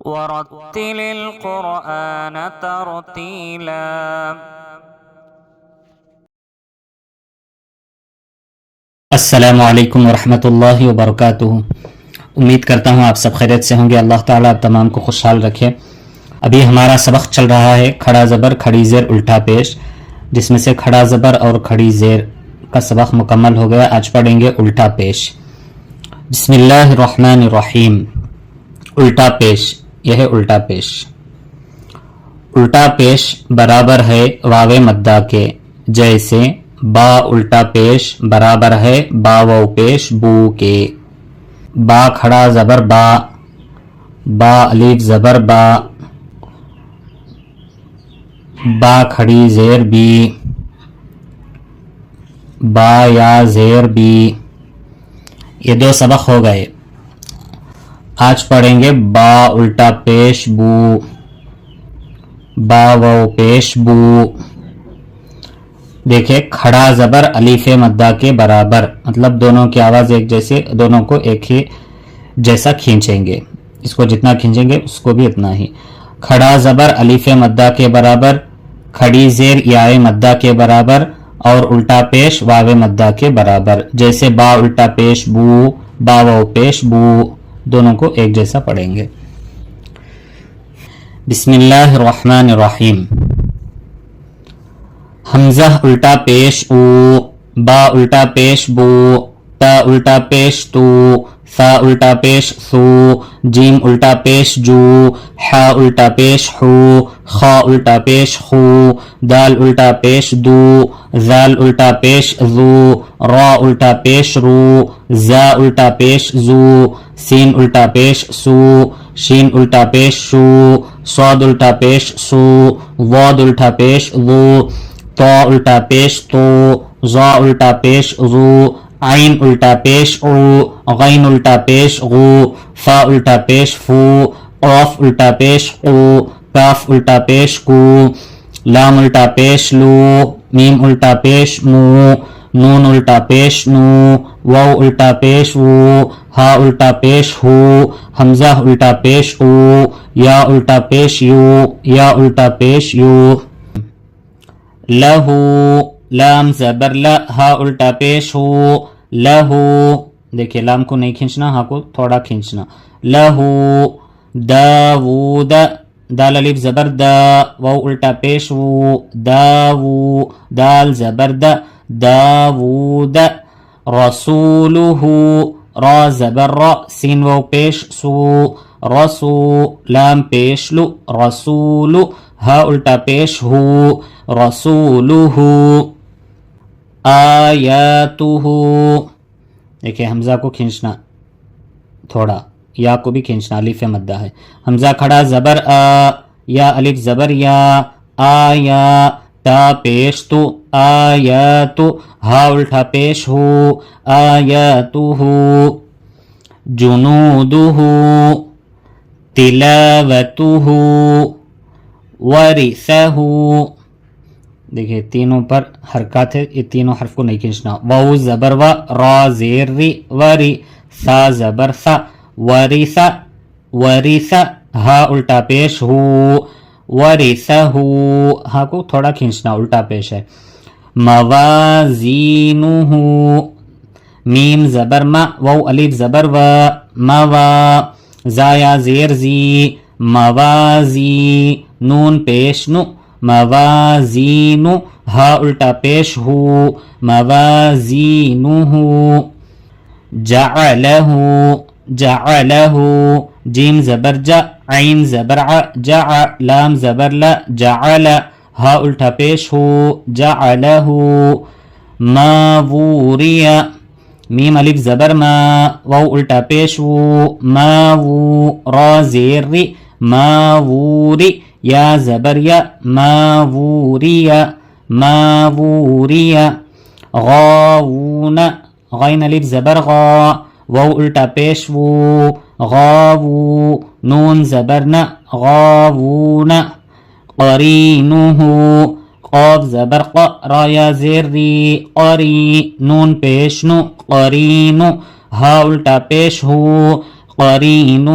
ورتل القرآن ترتیلا۔ السلام علیکم ورحمۃ اللہ وبرکاتہ۔ امید کرتا ہوں آپ سب خیریت سے ہوں گے۔ اللہ تعالیٰ آپ تمام کو خوشحال رکھے۔ ابھی ہمارا سبق چل رہا ہے کھڑا زبر کھڑی زیر الٹا پیش، جس میں سے کھڑا زبر اور کھڑی زیر کا سبق مکمل ہو گیا۔ آج پڑھیں گے الٹا پیش۔ بسم اللہ الرحمن الرحیم۔ الٹا پیش، یہ ہے الٹا پیش۔ الٹا پیش برابر ہے واو مدہ کے، جیسے با الٹا پیش برابر ہے با واو پیش بو کے۔ با کھڑا زبر با، با الف زبر با، با کھڑی زیر بی، با یا زیر بی۔ یہ دو سبق ہو گئے۔ آج پڑھیں گے با الٹا پیش بو، با واو پیش بو۔ دیکھیں کھڑا زبر الف مدہ کے برابر، مطلب دونوں کی آواز ایک جیسے، دونوں کو ایک ہی جیسا کھینچیں گے۔ اس کو جتنا کھینچیں گے اس کو بھی اتنا ہی۔ کھڑا زبر الف مدہ کے برابر، کھڑی زیر یائے مدہ کے برابر، اور الٹا پیش واو مدہ کے برابر، جیسے با الٹا پیش بو، با واو پیش بو، دونوں کو ایک جیسا پڑھیں گے۔ بسم اللہ الرحمن الرحیم۔ حمزہ الٹا پیش او، با الٹا پیش بو، تا الٹا پیش تو، ثا الٹا پیش ثو، جیم الٹا پیش جو، حا الٹا پیش حو، خا الٹا پیش خو، دال الٹا پیش دو، ذال الٹا پیش ذو، را الٹا پیش رو، زا الٹا پیش زو، سین الٹا پیش سو، شین الٹا پیش شو، صاد الٹا پیش سو، ضاد الٹا پیش ذو، طا الٹا پیش تو، ظا الٹا پیش ذو، عین الٹا پیش او، غین الٹا پیش غو، فا الٹا پیش فو، قاف الٹا پیش قو، کاف الٹا پیش کو، لام الٹا پیش لو، میم الٹا پیش مو، نون الٹا پیش نو، واو الٹا پیش وو، ہا الٹا پیش ہو، حمزہ الٹا پیش او، یا الٹا پیش یو، یا الٹا پیش یو۔ لہو، لام زبر لا، ہا الٹا پیش ہو، لہو۔ دیکھیں لام کو نہیں کھینچنا، ہا کو تھوڑا کھینچنا۔ لہو، داود، دال الف زبر دا، واو الٹا پیش وو، داو، دال زبر دا، داود۔ رسولہ، را زبر را، سین واو پیش سو، رسو، لام پیش لو، رسول، ہا الٹا پیش ہو، رسولہ۔ آیاتہ، دیکھیں حمزہ کو کھینچنا تھوڑا، یا کو بھی کھینچنا، الف مدہ ہے۔ حمزہ کھڑا زبر آ، یا الف زبر یا، آیا، تا پیش تو، آیاتو، ہا الٹا پیش ہو، آیاتہ۔ جنودہ، تلاوتہ، ورثہ۔ دیکھیں تینوں پر حرکات ہے، یہ تینوں حرف کو نہیں کھینچنا۔ واو زبر و، را زیر ری، وری، سا زبر سا، ورثہ، ورثہ، ہا الٹا پیش ہو، ورثہ، ہا کو تھوڑا کھینچنا، الٹا پیش ہے۔ موازینہ، میم زبر ما، واو الف زبر و، موا، زایا زیر زی، موازی، نون پیش نو، موازین، ہا الٹا پیش ہو، موازینہ۔ جعلہ، جعلہ، جیم زبر جا، عین زبر ع، جع، لام زبر لا، جعل، ہا الٹا پیش ہو، جعلہ۔ ماووری، میم الف زبر ما، واو الٹا پیش وو، ماوو، را زیر ری، ماووری، یا زبر یا، ماووری، ماووری۔ غاوون، غین الف زبر غا، واو الٹا پیش وو، غاوو، نون زبر نا، غاوون۔ قرینہ، قاف زبر ق، را یا زیر ری، قری، نون پیش نو، قرین، ہا الٹا پیش ہو، قرینہ۔